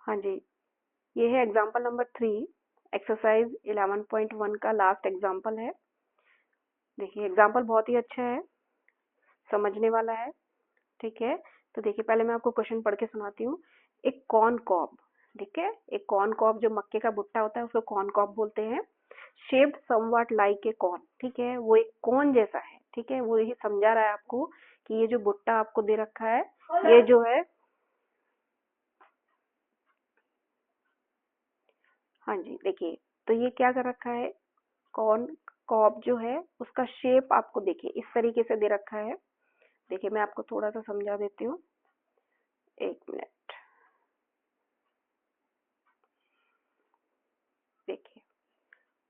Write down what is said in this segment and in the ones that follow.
हाँ जी, ये है एग्जाम्पल नंबर 3, एक्सरसाइज 11.1 का लास्ट एग्जाम्पल है। देखिए एग्जाम्पल बहुत ही अच्छा है, समझने वाला है। ठीक है, तो देखिए पहले मैं आपको क्वेश्चन पढ़ के सुनाती हूँ। एक कॉर्न कॉब, ठीक है, एक कॉर्न कॉब जो मक्के का भुट्टा होता है उसको कॉर्न कॉब बोलते हैं। Shaped somewhat like a corn, ठीक है, वो एक कॉर्न जैसा है। ठीक है, वो यही समझा रहा है आपको कि ये जो भुट्टा आपको दे रखा है, ये जो है, हाँ जी देखिए, तो ये क्या कर रखा है, कॉर्न कॉब जो है उसका शेप आपको देखिए इस तरीके से दे रखा है। देखिए मैं आपको थोड़ा सा समझा देती हूँ, एक मिनट। देखिए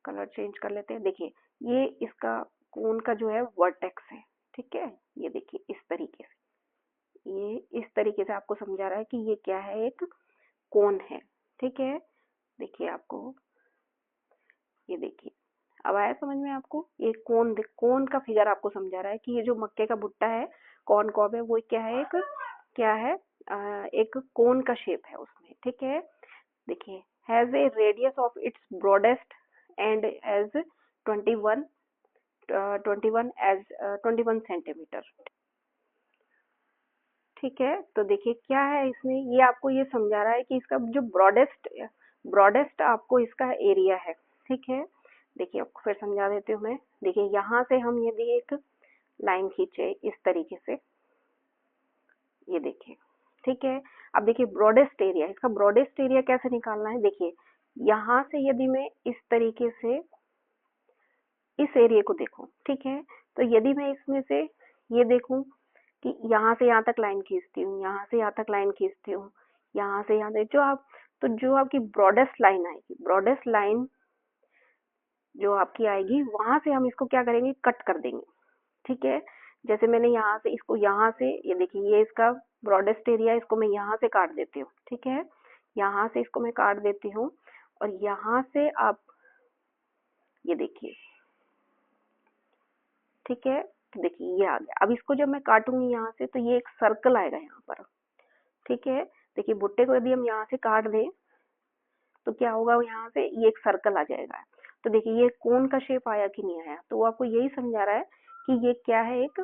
कलर चेंज कर लेते हैं। देखिए ये इसका कोन का जो है वर्टेक्स है। ठीक है, ये देखिए इस तरीके से, ये इस तरीके से आपको समझा रहा है कि ये क्या है, एक कोन है। ठीक है, देखिए आपको, ये देखिए अब आया समझ में आपको, ये कोन कोन का फिगर आपको समझा रहा है कि ये जो मक्के का भुट्टा है, कॉर्न कॉब है, वो क्या है, एक क्या है, एक कोन का शेप है उसमें। ठीक है, देखिए has a radius of its broadest end as 21 21 as 21 centimetre. ठीक है, तो देखिए क्या है इसमें, ये आपको ये समझा रहा है कि इसका जो ब्रॉडेस्ट ब्रॉडेस्ट आपको इसका एरिया है। ठीक है, देखिए आपको फिर समझा देती हूँ मैं। देखिए यहाँ से हम यदि एक लाइन खींचे इस तरीके से, ये देखिए, ठीक है, अब देखिए ब्रॉडेस्ट एरिया, इसका ब्रॉडेस्ट एरिया कैसे निकालना है। देखिए यहाँ से यदि मैं इस तरीके से इस एरिया को देखूं, ठीक है, तो यदि मैं इसमें से ये देखूं कि यहाँ से यहाँ तक लाइन खींचती हूँ, यहाँ से यहाँ तक लाइन खींचती हूँ, यहाँ से यहाँ तक, जो आप, तो जो आपकी ब्रॉडेस्ट लाइन आएगी, ब्रॉडेस्ट लाइन जो आपकी आएगी, वहां से हम इसको क्या करेंगे, कट कर देंगे। ठीक है, जैसे मैंने यहाँ से इसको, यहाँ से ये देखिए, ये इसका ब्रॉडेस्ट एरिया, इसको मैं यहाँ से काट देती हूँ। ठीक है, यहाँ से इसको मैं काट देती हूँ, और यहाँ से आप ये देखिए, ठीक है, तो देखिए ये आ गया। अब इसको जब मैं काटूंगी यहाँ से, तो ये एक सर्कल आएगा यहाँ पर। ठीक है, देखिए भुट्टे को यदि हम यहाँ से काट दें तो क्या होगा, यहाँ से ये एक सर्कल आ जाएगा। तो देखिए ये कोन का शेप आया कि नहीं आया, तो वो आपको यही समझा रहा है कि ये क्या है, एक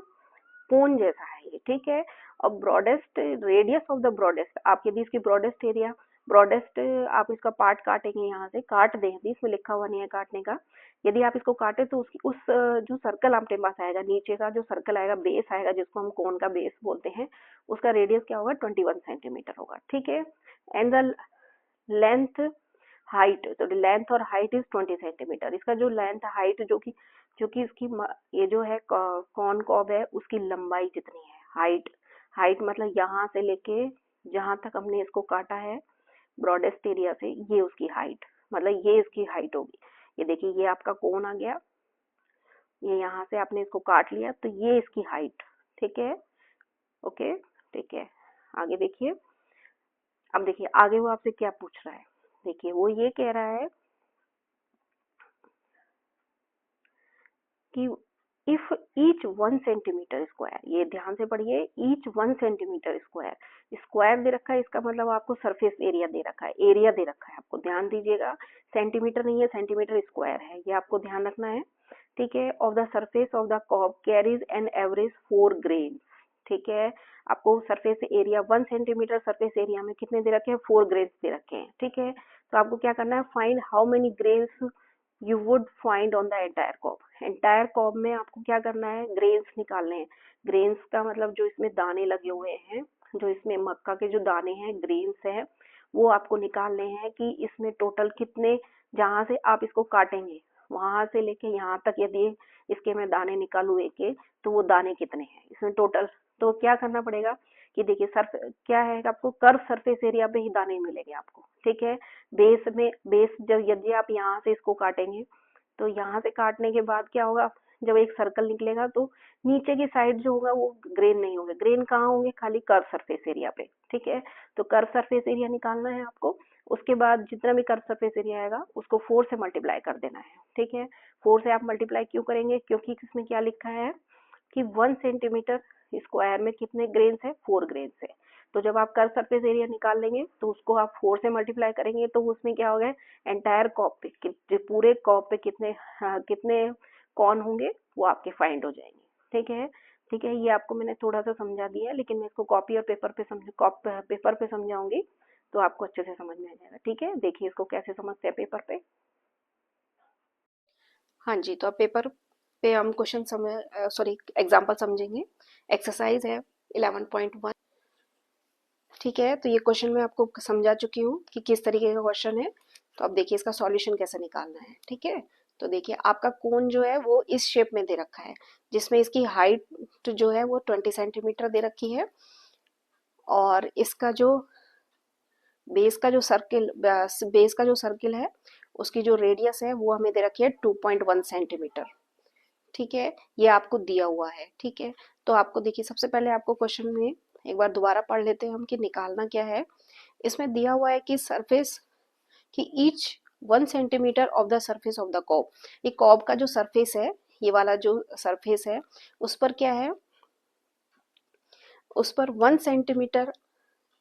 कोन जैसा है ये। ठीक है, और broadest radius of the broadest, आप यदि इसकी ब्रॉडेस्ट एरिया, ब्रॉडेस्ट आप इसका पार्ट काटेंगे, यहाँ से काट दें, यदि इसमें लिखा हुआ नहीं है काटने का, यदि आप इसको काटे तो उसकी उस जो सर्कल आपके पास आएगा, नीचे का जो सर्कल आएगा, बेस आएगा, जिसको हम कोन का बेस बोलते हैं, उसका रेडियस क्या होगा, 21 सेंटीमीटर होगा। ठीक है, एंड द लेंथ हाइट, तो लेंथ और हाइट इज 20 सेंटीमीटर। इसका जो लेंथ हाइट जो कि इसकी ये जो है कॉर्न कॉब है, उसकी लंबाई कितनी है, हाइट, हाइट मतलब यहाँ से लेके जहां तक हमने इसको काटा है ब्रॉडेस्ट एरिया से, ये उसकी हाइट, मतलब ये इसकी हाइट होगी। ये देखिए ये आपका कोन आ गया, ये यहाँ से आपने इसको काट लिया, तो ये इसकी हाइट। ठीक है, ओके, ठीक है, आगे देखिए। अब देखिए आगे वो आपसे क्या पूछ रहा है। देखिए वो ये कह रहा है कि इफ ईच 1 सेंटीमीटर स्क्वायर, ये ध्यान से पढ़िए, ईच 1 सेंटीमीटर स्क्वायर, स्क्वायर दे रखा है, इसका मतलब आपको सरफेस एरिया दे रखा है, एरिया दे रखा है, आपको ध्यान दीजिएगा, सेंटीमीटर नहीं है, सेंटीमीटर स्क्वायर है, ये आपको ध्यान रखना है। ठीक है, of the surface of the cob carries an average 4 grain. ठीक है, आपको surface area 1 centimetre surface area में कितने दे रखे हैं, 4 ग्रेन्स दे रखे हैं। ठीक है, तो आपको क्या करना है, find how many grains you would find on the entire cob. Entire cob में आपको क्या करना है, ग्रेन्स निकालने हैं। ग्रेन्स का मतलब जो इसमें दाने लगे हुए हैं, जो इसमें मक्का के जो दाने हैं, ग्रेन्स हैं, वो आपको निकालने हैं कि इसमें टोटल कितने, जहां से आप इसको काटेंगे वहां से लेके यहाँ तक यदि इसके मैं दाने निकालू एक एक, तो वो दाने कितने हैं इसमें टोटल। तो क्या करना पड़ेगा कि देखिए सर्फ क्या है, आपको कर्व सरफेस एरिया पे ही दाने मिलेंगे आपको। ठीक है, बेस में, बेस जब यदि आप यहाँ से इसको काटेंगे, तो यहाँ से काटने के बाद क्या होगा, जब एक सर्कल निकलेगा तो नीचे की साइड जो होगा वो ग्रेन नहीं होंगे, ग्रेन कहाँ होंगे, खाली कर्व सरफेस एरिया पे। ठीक है, तो कर्व सरफेस एरिया निकालना है आपको, उसके बाद जितना भी कर्व सरफेस एरिया आएगा उसको 4 से मल्टीप्लाई कर देना है। ठीक है, 4 से आप मल्टीप्लाई क्यों करेंगे, क्योंकि इसमें क्या लिखा है कि 1 सेंटीमीटर स्क्वायर में कितने ग्रेन्स है, 4 ग्रेन्स है। तो जब आप कर्व सरफेस एरिया निकाल लेंगे तो उसको आप 4 से मल्टीप्लाई करेंगे तो उसमें क्या होगा, एंटायर कर्व पे पूरे कर्व पे कितने कितने कौन होंगे वो आपके फाइंड हो जाएंगे। ठीक है, ठीक है, ये आपको मैंने थोड़ा सा समझा दिया है, लेकिन मैं इसको कॉपी और पेपर पे समझाऊंगी तो आपको अच्छे से समझ में आ जाएगा। ठीक है, देखिए इसको कैसे समझते हैं पेपर पे। हाँ जी, तो अब पेपर पे हम क्वेश्चन सॉरी एग्जाम्पल समझेंगे। एक्सरसाइज है 11.1। ठीक है, तो ये क्वेश्चन मैं आपको समझा चुकी हूँ कि किस तरीके का क्वेश्चन है। तो अब देखिए इसका सॉल्यूशन कैसे निकालना है। ठीक है, तो देखिए आपका कोन जो है वो इस शेप में दे रखा है, जिसमें इसकी हाइट जो है वो 20 सेंटीमीटर दे रखी है, और इसका जो बेस का जो सर्किल है उसकी जो रेडियस है वो हमें दे रखी है 2.1 सेंटीमीटर। ठीक है, ये आपको दिया हुआ है। ठीक है, तो आपको देखिए सबसे पहले आपको क्वेश्चन में एक बार दोबारा पढ़ लेते हैं हम कि निकालना क्या है। इसमें दिया हुआ है कि सरफेस कि each 1 centimetre of the surface of the cob, ये कॉब का जो सरफेस है, ये वाला जो सरफेस है उस पर क्या है, उस पर 1 सेंटीमीटर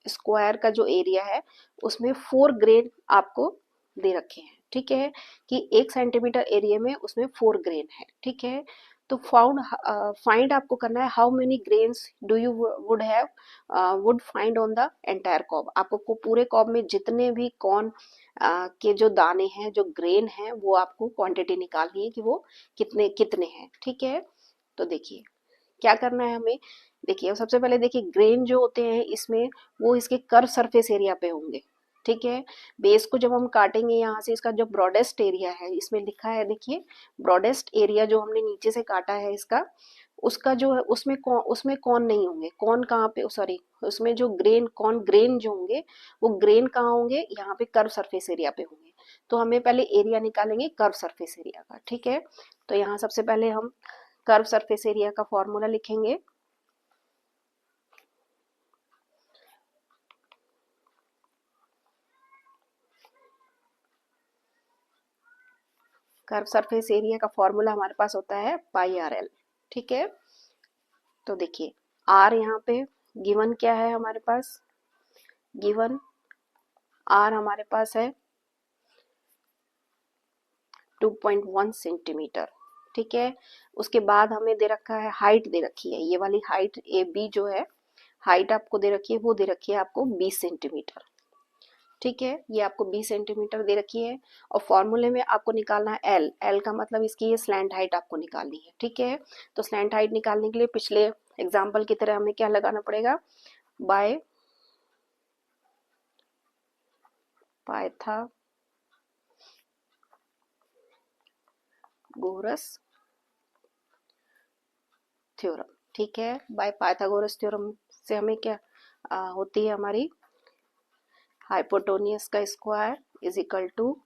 स्क्वायर का जो एरिया है उसमें 4 ग्रेन आपको दे रखे हैं। ठीक है, कि 1 सेंटीमीटर एरिया में उसमें 4 ग्रेन है। ठीक है, तो फाइंड आपको करना है how many grains do you would find on the entire cob. आपको पूरे कॉब में जितने भी कॉर्न के जो दाने हैं, जो ग्रेन हैं, वो आपको क्वांटिटी निकालनी है कि वो कितने कितने हैं। ठीक है, तो देखिए क्या करना है हमें। देखिए सबसे पहले देखिए ग्रेन जो होते हैं इसमें वो इसके कर्व सरफेस एरिया पे होंगे। ठीक है, बेस को जब हम काटेंगे यहाँ से, इसका जो ब्रॉडेस्ट एरिया है इसमें लिखा है, देखिए ब्रॉडेस्ट एरिया जो हमने नीचे से काटा है इसका, उसका जो है उसमें कौन नहीं होंगे। कौन कहाँ पे, सॉरी, उसमें जो ग्रेन जो होंगे वो ग्रेन कहाँ होंगे, यहाँ पे कर्व सरफेस एरिया पे होंगे। तो हमें पहले एरिया निकालेंगे कर्व सरफेस एरिया का। ठीक है, तो यहाँ सबसे पहले हम कर्व सरफेस एरिया का फॉर्मूला लिखेंगे। कर्व सरफेस एरिया का फॉर्मूला हमारे पास होता है पाई आर एल। ठीक है, तो देखिए आर यहाँ पे गिवन क्या है हमारे पास, गिवन आर हमारे पास है 2.1 सेंटीमीटर। ठीक है, उसके बाद हमें दे रखा है, हाइट दे रखी है, ये वाली हाइट ए बी जो है, हाइट आपको दे रखी है, वो दे रखी है आपको 20 सेंटीमीटर। ठीक है, ये आपको 20 सेंटीमीटर दे रखी है, और फॉर्मूले में आपको निकालना है एल। एल का मतलब इसकी ये स्लैंट हाइट आपको निकालनी है। ठीक है, तो स्लैंट हाइट निकालने के लिए पिछले एग्जाम्पल की तरह हमें क्या लगाना पड़ेगा, बाय पाइथागोरस थ्योरम। ठीक है, बाय पाइथागोरस थ्योरम से हमें क्या होती है हमारी, हाइपोटेन्यूज का square is equal to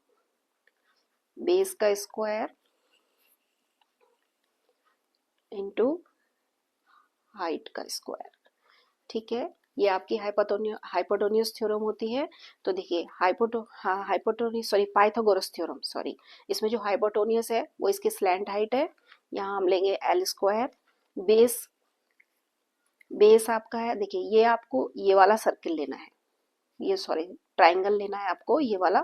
base का स्क्वायर इंटू हाइट का स्क्वायर। ठीक है, ये आपकी हाइपोटेन्यूज थ्योरम होती है। तो देखिए hypotenuse sorry Pythagoras theorem, sorry, इसमें जो हाइपोटेन्यूज है वो इसकी स्लैंट हाइट है, यहाँ हम लेंगे एल स्क्वायर। बेस बेस आपका है, देखिए ये आपको ये वाला सर्किल लेना है, ये सॉरी ट्राइंगल लेना है आपको, ये वाला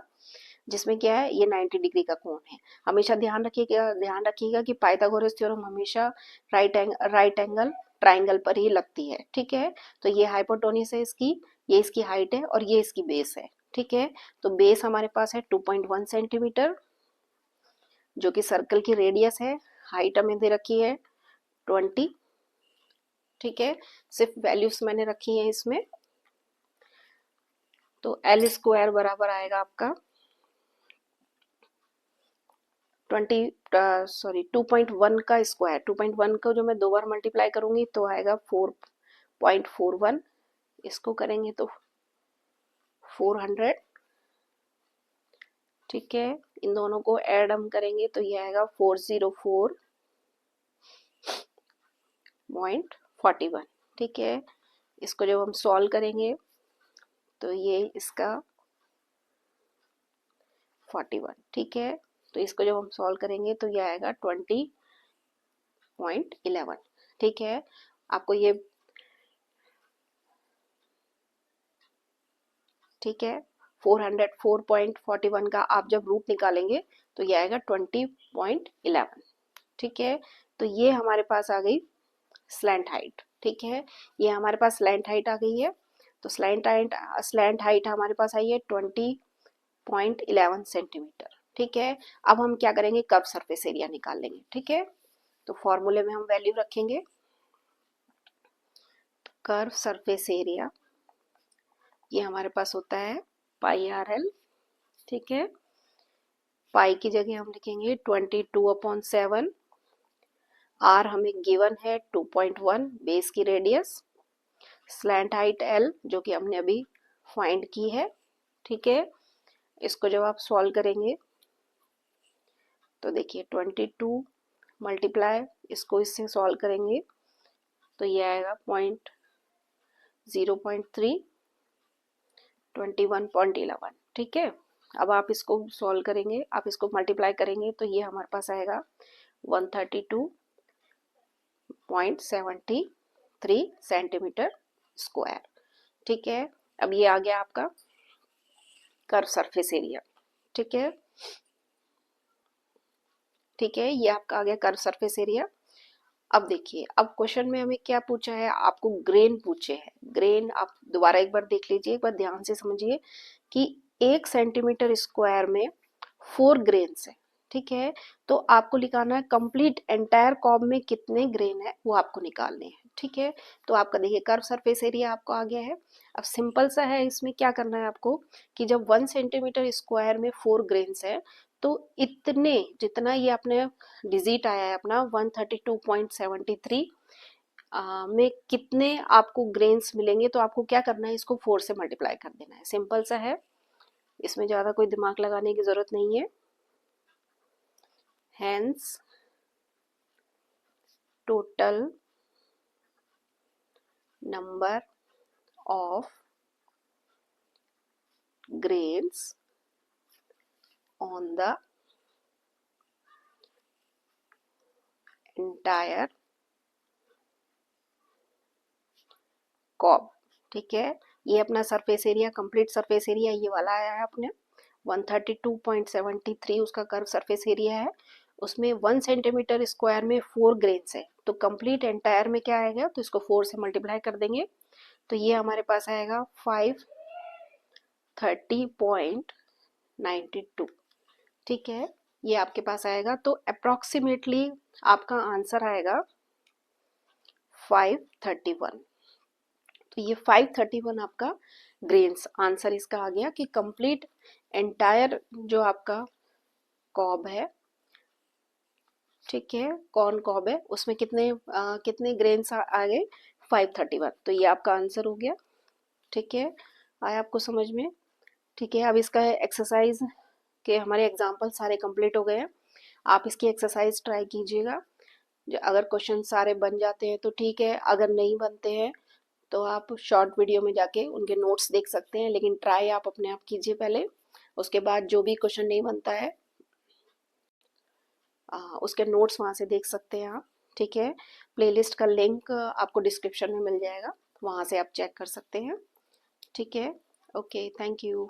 जिसमें क्या है, ये 90 डिग्री का कोण है। हमेशा ध्यान रखिएगा कि पाइथागोरस थ्योरम हमेशा राइट एंगल ट्राइंगल पर ही लगती है। ठीक है, तो ये हाइपोटेन्यूज है इसकी, ये इसकी हाइट है और ये इसकी बेस है। ठीक है, तो बेस हमारे पास है 2.1 सेंटीमीटर, जो कि सर्कल की रेडियस है। हाइट हमें दे रखी है 20। ठीक है, सिर्फ वैल्यूज मैंने रखी है इसमें। तो एल स्क्वायर बराबर आएगा आपका 2.1 का स्क्वायर, 2.1 को जो मैं 2 बार मल्टीप्लाई करूंगी तो आएगा 4.41, इसको करेंगे तो 400। ठीक है, इन दोनों को ऐड हम करेंगे तो ये आएगा 404.41। ठीक है, इसको जब हम सॉल्व करेंगे तो ये इसका 41। ठीक है, तो इसको जब हम सॉल्व करेंगे तो ये आएगा 20.11। ठीक है, आपको ये ठीक है। 404.41 का आप जब रूट निकालेंगे तो ये आएगा 20.11। ठीक है, तो ये हमारे पास आ गई स्लैंट हाइट। ठीक है, ये हमारे पास स्लैंट हाइट आ गई है। तो स्लैंट हाइट हमारे पास आई है 20.11 सेंटीमीटर। ठीक है, अब हम क्या करेंगे, कर्व सरफेस एरिया निकाल लेंगे। ठीक है, तो फॉर्मूले में हम वैल्यू रखेंगे। कर्व सरफेस एरिया ये हमारे पास होता है पाई आर एल। ठीक है, पाई की जगह हम लिखेंगे 22/7। आर हमें गिवन है 2.1 बेस की रेडियस। स्लैंट हाइट एल जो कि हमने अभी फाइंड की है। ठीक है, इसको जब आप सॉल्व करेंगे तो देखिए 22 मल्टीप्लाई इसको इससे सॉल्व करेंगे तो ये आएगा 0.3 21.11। ठीक है, अब आप इसको सॉल्व करेंगे, आप इसको मल्टीप्लाई करेंगे तो ये हमारे पास आएगा 132.73 सेंटीमीटर स्क्वायर। ठीक है, अब ये आ गया आपका कर्व सरफेस एरिया। ठीक है, ठीक है, ये आपका आ गया कर्व सरफेस एरिया। अब देखिए, अब क्वेश्चन में हमें क्या पूछा है, आपको ग्रेन पूछे हैं। ग्रेन आप दोबारा एक बार देख लीजिए, एक बार ध्यान से समझिए कि 1 सेंटीमीटर स्क्वायर में 4 ग्रेन्स है। ठीक है, तो आपको निकालना है कंप्लीट एंटायर कॉब में कितने ग्रेन है वो आपको निकालने हैं। ठीक है, तो आपका देखिए कर्व सरफेस एरिया आपको आ गया है। अब सिंपल सा है, इसमें क्या करना है आपको कि जब 1 सेंटीमीटर स्क्वायर में 4 ग्रेन्स है तो इतने जितना ये अपने डिजिट आया है अपना 132.73 में कितने आपको ग्रेन्स मिलेंगे, तो आपको क्या करना है, इसको 4 से मल्टीप्लाई कर देना है। सिंपल सा है, इसमें ज़्यादा कोई दिमाग लगाने की ज़रूरत नहीं है। Hence total number of grains on the entire cob। ठीक है, ये अपना surface area, complete surface area ये वाला आया है अपने 132.73 उसका कर्व सरफेस एरिया है। उसमें 1 सेंटीमीटर स्क्वायर में 4 ग्रेन्स है, तो कंप्लीट एंटायर में क्या आएगा, तो इसको 4 से मल्टीप्लाई कर देंगे तो ये हमारे पास आएगा 530.92। ठीक है, ये आपके पास आएगा, तो अप्रोक्सीमेटली आपका आंसर आएगा 531। तो ये 531 आपका ग्रेन्स आंसर इसका आ गया कि कंप्लीट एंटायर जो आपका कॉब है, ठीक है, कॉर्न कॉब है, उसमें कितने ग्रेन्स आ गए 531। तो ये आपका आंसर हो गया। ठीक है, आया आपको समझ में। ठीक है, अब इसका एक्सरसाइज के हमारे एग्जाम्पल सारे कंप्लीट हो गए हैं। आप इसकी एक्सरसाइज ट्राई कीजिएगा। अगर क्वेश्चन सारे बन जाते हैं तो ठीक है, अगर नहीं बनते हैं तो आप शॉर्ट वीडियो में जाके उनके नोट्स देख सकते हैं, लेकिन ट्राई आप अपने आप कीजिए पहले। उसके बाद जो भी क्वेश्चन नहीं बनता है उसके नोट्स वहाँ से देख सकते हैं आप। ठीक है, प्लेलिस्ट का लिंक आपको डिस्क्रिप्शन में मिल जाएगा, वहाँ से आप चेक कर सकते हैं। ठीक है, ओके, थैंक यू।